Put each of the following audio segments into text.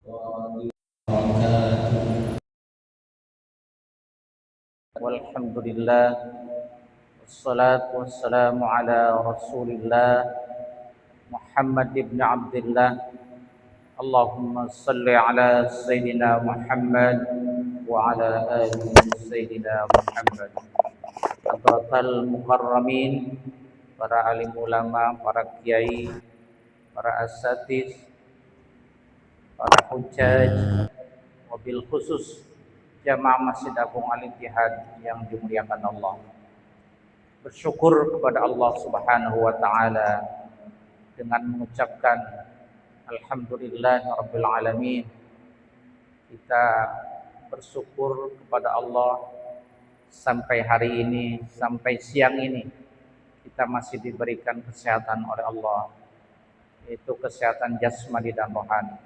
Walhamdulillah, wassalatu wassalamu ala rasulillah Muhammad ibn Abdullah. Allahumma salli ala Sayyidina Muhammad wa ala ali Sayyidina Muhammad. Hadratal mukarramin, para alim ulama, para kiai, para asatiz, para hujjaj, wabil khusus Jamaah Masjid Agung Al-Ittihad yang dimuliakan Allah. Bersyukur kepada Allah Subhanahu wa taala dengan mengucapkan alhamdulillahirabbil alamin. Kita bersyukur kepada Allah sampai hari ini, sampai siang ini kita masih diberikan kesehatan oleh Allah, yaitu kesehatan jasmani dan rohani.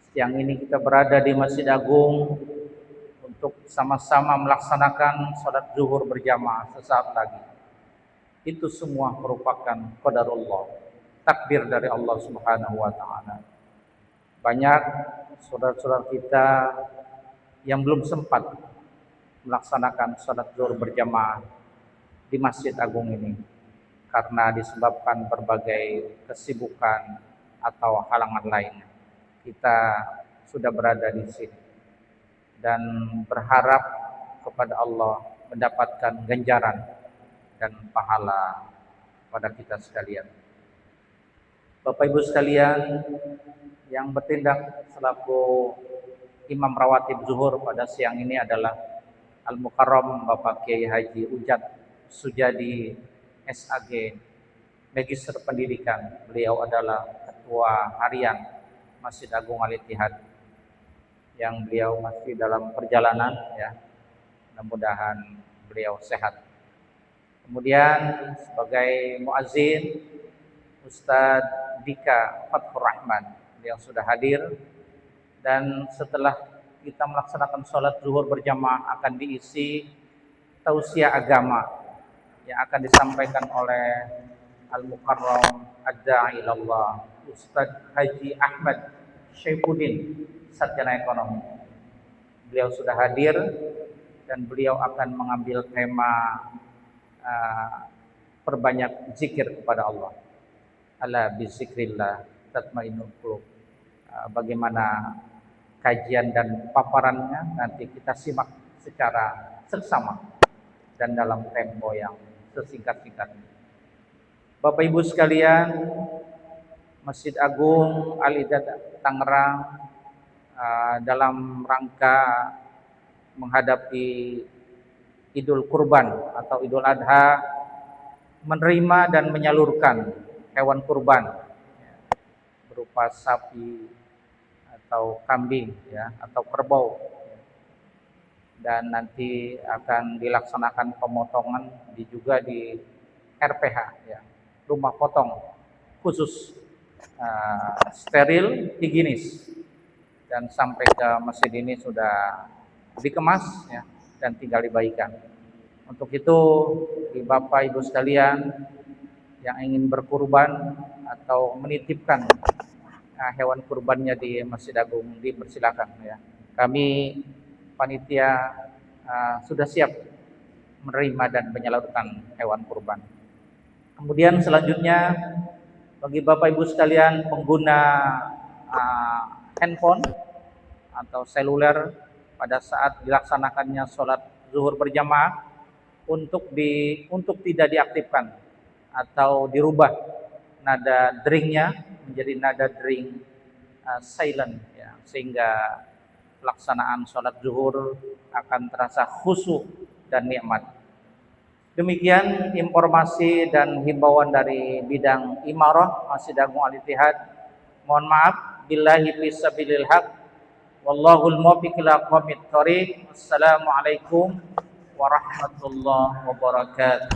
Siang ini kita berada di Masjid Agung untuk sama-sama melaksanakan sholat zuhur berjamaah sesaat lagi. Itu semua merupakan qadarullah, takdir dari Allah Subhanahu wa taala. Banyak saudara-saudara kita yang belum sempat melaksanakan sholat zuhur berjamaah di Masjid Agung ini karena disebabkan berbagai kesibukan atau halangan lainnya. Kita sudah berada di sini dan berharap kepada Allah mendapatkan ganjaran dan pahala pada kita sekalian. Bapak Ibu sekalian yang bertindak selaku Imam Rawatib Zuhur pada siang ini adalah Al-Mukarram Bapak Kiai Haji Ujat Sujadi SAG, Magister Pendidikan. Beliau adalah Ketua Harian Masjid Agung Al-Ittihad yang beliau masih dalam perjalanan, ya. Mudah-mudahan beliau sehat. Kemudian sebagai muazzin Ustadz Dika Fathur Rahman, beliau sudah hadir, dan setelah kita melaksanakan sholat zuhur berjamaah akan diisi tausiah agama yang akan disampaikan oleh Al-Mukarram Ad-Da'i ilallah Ustadz Haji Ahmad Syaifuddin, sarjana ekonomi. Beliau sudah hadir dan beliau akan mengambil tema perbanyak zikir kepada Allah. Ala bizikrillah tatmainnul qulub. Bagaimana kajian dan paparannya nanti kita simak secara seksama dan dalam tempo yang sesingkat-singkatnya. Bapak Ibu sekalian, Masjid Agung Al-Ittihad Tangerang dalam rangka menghadapi Idul Kurban atau Idul Adha menerima dan menyalurkan hewan kurban berupa sapi atau kambing, ya, atau kerbau, dan nanti akan dilaksanakan pemotongan juga di RPH, ya, rumah potong khusus steril, higienis, dan sampai ke masjid ini sudah dikemas, ya, dan tinggal dibagikan. Untuk itu, Bapak Ibu sekalian yang ingin berkurban atau menitipkan hewan kurbannya di Masjid Agung dipersilakan, ya. Kami panitia sudah siap menerima dan menyalurkan hewan kurban. Kemudian selanjutnya bagi Bapak Ibu sekalian pengguna handphone atau seluler pada saat dilaksanakannya sholat zuhur berjamaah untuk tidak diaktifkan atau dirubah nada deringnya menjadi nada dering silent, ya, sehingga pelaksanaan sholat zuhur akan terasa khusyuk dan nikmat. Demikian informasi dan himbauan dari bidang imarah Masjid Agung Al-Ittihad. Mohon maaf, billahi fisabilil haq, wallahul muwaffiq ila aqwamit thoriq. Wassalamualaikum warahmatullahi wabarakatuh.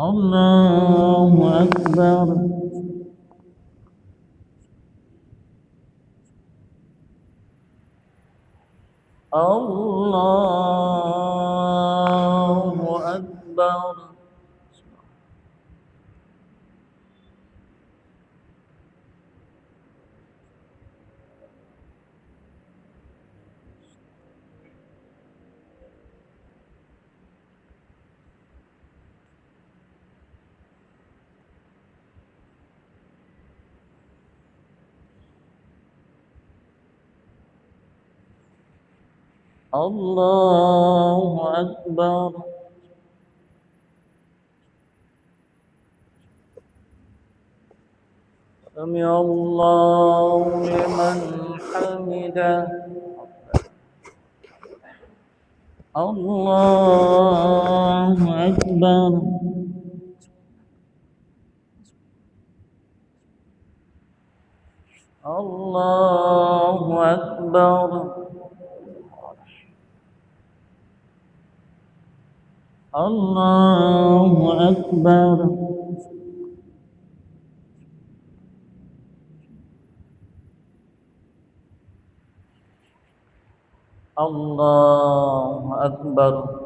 الله أكبر الله أكبر الله أكبر سمع الله لمن حمده الله أكبر الله أكبر الله أكبر الله أكبر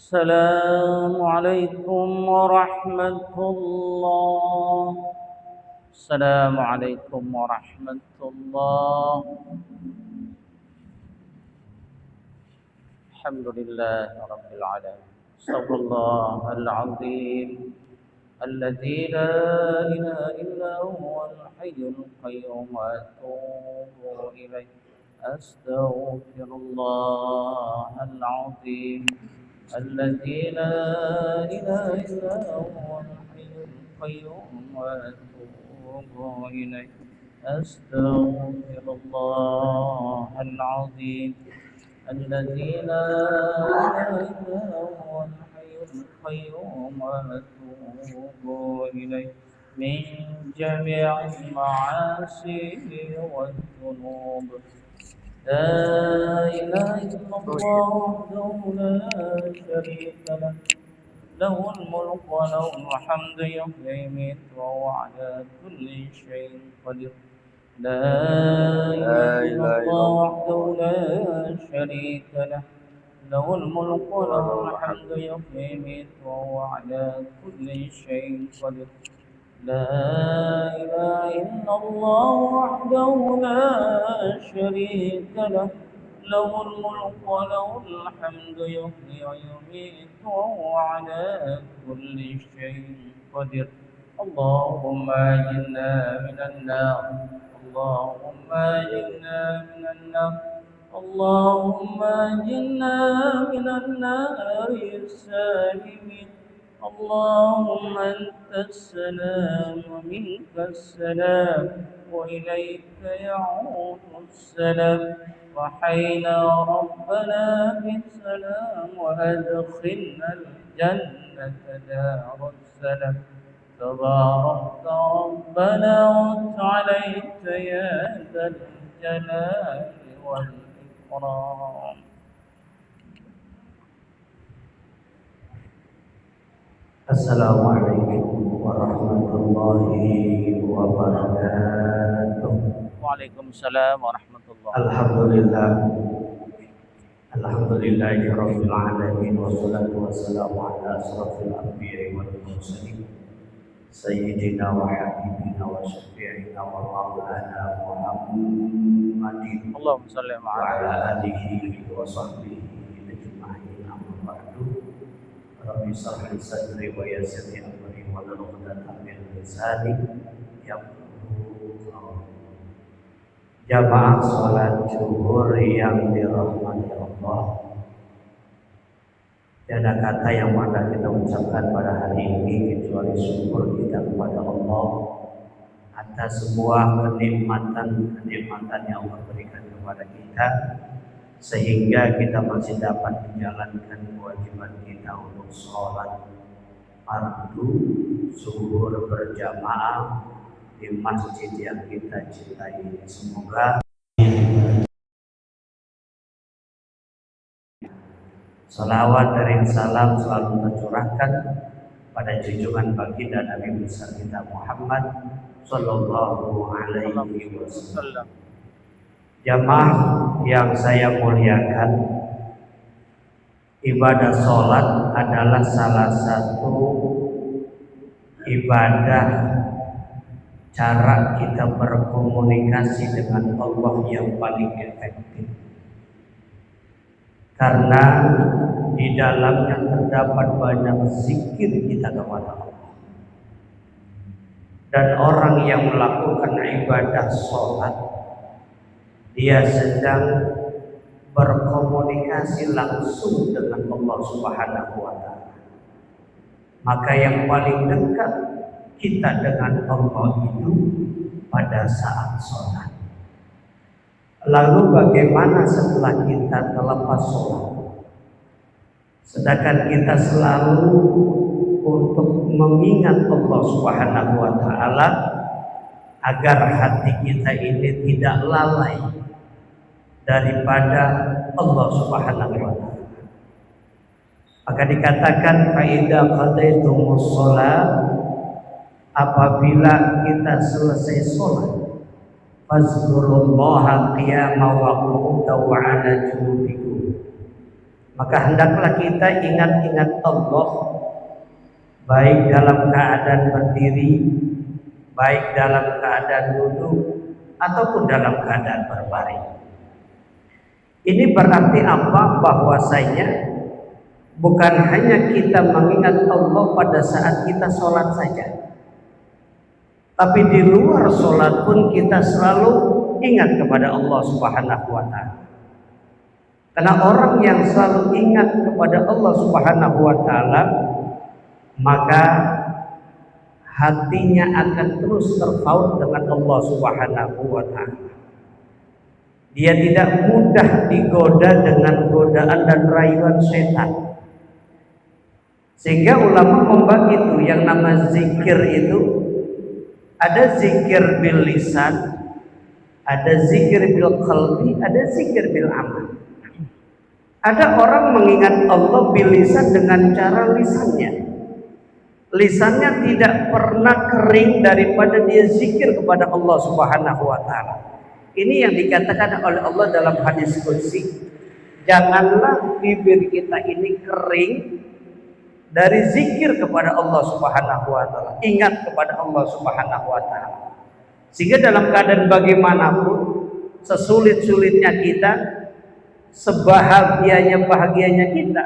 السلام عليكم ورحمة الله السلام عليكم ورحمة الله الحمد لله رب العالمين صلى الله العظيم الذي لا إله إلا هو الحي القيوم وأتوب إليه أستغفر الله العظيم الذي لا إله إلا هو الحي القيوم وأتوب إليه أستغفر الله العظيم الذي لا إله إلا هو الحي القيوم وأتوب إليه من جميع المعاصي والذنوب لا إله إلا الله وحده لا شريك له له الملك وله الحمد يحيي ويميت وهو على كل شيء قدير لا إله إلا الله وحده لا شريك له له الملك وله الحمد يحيي ويميت وهو على كل شيء قدير لا إله إلا الله وحده لا شريك له له الملك وله الحمد يحيي ويميت وهو على كل شيء قدير اللهم أجرنا من النار اللهم أجرنا من النار اللهم أجرنا من النار السالمين اللهم أنت السلام ومنك السلام وإليك يعود السلام وحينا ربنا بالسلام وأدخلنا الجنة دار السلام تباركت ربنا وتعاليت يا ذا الجلال والإكرام Assalamualaikum warahmatullahi wabarakatuh. Waalaikumsalam warahmatullahi Alhamdulillah, Alhamdulillahirabbil alamin wassalatu wassalamu ala asrofil anbiya'i wal mursalin sayyidina wa habibina wa syafi'ina wa maulana Muhammadin Allahumma salli wa ala ala alihi wa sahbihi ajma'in amma ba'du. Rabbi shrah li sadri wa yassir li amri wahlul 'uqdatam min lisani yafqahu qawli. Jamaah sholat zuhur yang dirahmati Allah. Tiada kata yang mana kita ucapkan pada hari ini kecuali syukur kita kepada Allah atas sebuah kenikmatan yang Allah berikan kepada kita, sehingga kita masih dapat menjalankan kewajiban kita untuk sholat fardu zuhur berjamaah di masjid yang kita cintai. Semoga salawat dan salam selalu tercurahkan pada junjungan baginda Nabi besar kita Muhammad Sallallahu Alaihi Wasallam. Jamaah yang saya muliakan, ibadah sholat adalah salah satu ibadah cara kita berkomunikasi dengan Allah yang paling efektif, karena di dalamnya terdapat banyak zikir kita kepada Allah. Dan orang yang melakukan ibadah sholat, dia sedang berkomunikasi langsung dengan Allah Subhanahu wa Ta'ala. Maka yang paling dekat kita dengan Allah itu pada saat sholat. Lalu bagaimana setelah kita terlepas sholat? Sedangkan kita selalu untuk mengingat Allah Subhanahu wa Ta'ala agar hati kita ini tidak lalai daripada Allah Subhanahu wa Ta'ala. Maka dikatakan fa idza qadaitumus shalah, apabila kita selesai sholat, fazkurullaha qiyaman wa qu'udan wa 'ala junubikum, maka hendaklah kita ingat-ingat Allah baik dalam keadaan berdiri, baik dalam keadaan duduk, ataupun dalam keadaan berbaring. Ini berarti apa? Bahwasanya bukan hanya kita mengingat Allah pada saat kita sholat saja, tapi di luar sholat pun kita selalu ingat kepada Allah Subhanahu wa Ta'ala. Karena orang yang selalu ingat kepada Allah Subhanahu wa Ta'ala, maka hatinya akan terus terpaut dengan Allah Subhanahu wa Ta'ala. Dia tidak mudah digoda dengan godaan dan rayuan setan. Sehingga ulama membagi itu yang nama zikir itu, ada zikir bil lisan, ada zikir bil qalbi, ada zikir bil amal. Ada orang mengingat Allah bil lisan dengan cara lisannya. Lisannya tidak pernah kering daripada dia zikir kepada Allah Subhanahu wa Ta'ala. Ini yang dikatakan oleh Allah dalam hadis qudsi, janganlah bibir kita ini kering dari zikir kepada Allah Subhanahu wa Ta'ala, ingat kepada Allah Subhanahu wa Ta'ala. Sehingga dalam keadaan bagaimanapun, sesulit-sulitnya kita, sebahagianya kita,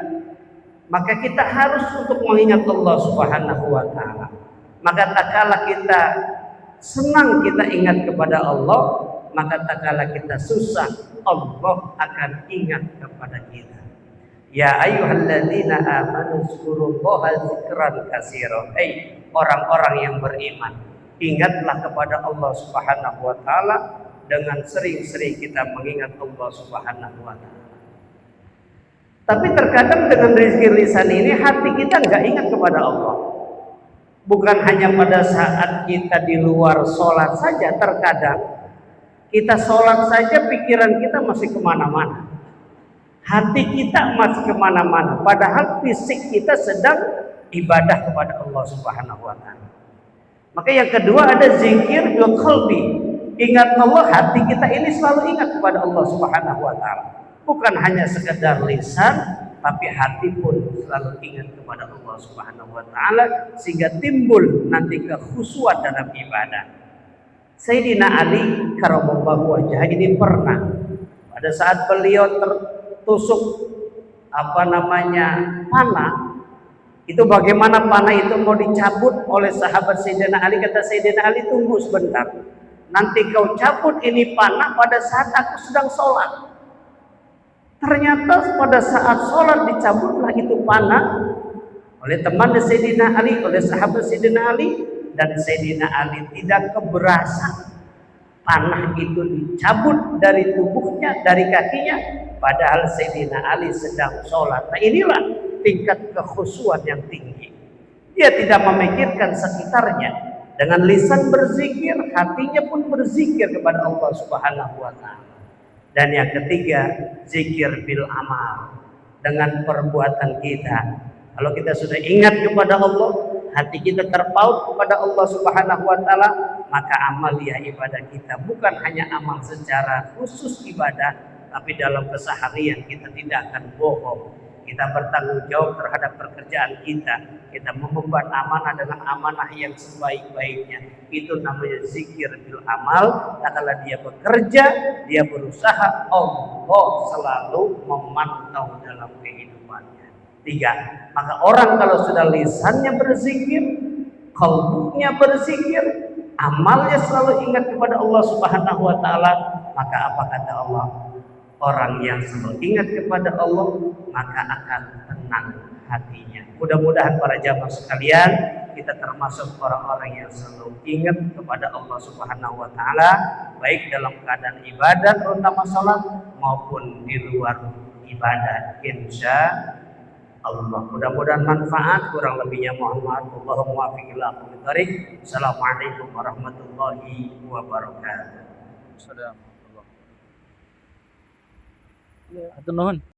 maka kita harus untuk mengingat Allah Subhanahu wa Ta'ala. Maka tak kala kita senang kita ingat kepada Allah, maka tak kala kita susah, Allah akan ingat kepada kita. Ya ayyuhalladzina amanu zkurullaha dzikran katsira. Hai orang-orang yang beriman, ingatlah kepada Allah Subhanahu wa Ta'ala dengan sering-sering kita mengingat Allah Subhanahu wa Ta'ala. Tapi terkadang dengan rizki lisan ini hati kita nggak ingat kepada Allah. Bukan hanya pada saat kita di luar sholat saja, terkadang kita sholat saja pikiran kita masih kemana-mana, hati kita masih kemana-mana, padahal fisik kita sedang ibadah kepada Allah Subhanahu wa Ta'ala. Maka yang kedua ada zikir bil qalbi, ingat Allah, hati kita ini selalu ingat kepada Allah Subhanahu wa Ta'ala. Bukan hanya sekedar lisan, tapi hati pun selalu ingat kepada Allah Subhanahu wa Ta'ala, sehingga timbul nanti kekhusyuan dalam ibadah. Sayyidina Ali karramallahu wajhah ini pernah pada saat beliau tertusuk panah, itu bagaimana panah itu mau dicabut oleh sahabat Sayyidina Ali, kata Sayyidina Ali, tunggu sebentar, nanti kau cabut ini panah pada saat aku sedang sholat. Ternyata pada saat sholat dicabutlah itu panah oleh teman Sayyidina Ali, oleh sahabat Sayyidina Ali, dan Sayyidina Ali tidak keberatan panah itu dicabut dari tubuhnya, dari kakinya, padahal Sayyidina Ali sedang sholat. Nah inilah tingkat kekhusyuan yang tinggi. Dia tidak memikirkan sekitarnya. Dengan lisan berzikir, hatinya pun berzikir kepada Allah Subhanahu wa Ta'ala. Dan yang ketiga, zikir bil amal, dengan perbuatan kita. Kalau kita sudah ingat kepada Allah, hati kita terpaut kepada Allah Subhanahu wa Ta'ala, maka amalia ibadah kita bukan hanya amal secara khusus ibadah, tapi dalam keseharian kita tidak akan bohong. Kita bertanggung jawab terhadap pekerjaan kita. Kita mememban amanah dengan amanah yang sebaik-baiknya. Itu namanya zikir bil amal. Tatkala dia bekerja, dia berusaha, Allah selalu memantau dalam kehidupannya. 3. Maka orang kalau sudah lisannya berzikir, qalbunya berzikir, amalnya selalu ingat kepada Allah Subhanahu wa Ta'ala, maka apa kata Allah? Orang yang selalu ingat kepada Allah, maka akan tenang hatinya. Mudah-mudahan para jamaah sekalian, kita termasuk orang-orang yang selalu ingat kepada Allah Subhanahu wa Ta'ala, baik dalam keadaan ibadah terutama salat maupun di luar ibadah, insya Allah. Mudah-mudahan manfaat, kurang lebihnya mohon maaf. Allahumma waffiqillah aqwamit. Assalamualaikum warahmatullahi wabarakatuh. Assalamualaikum. Ya, atur nuhun.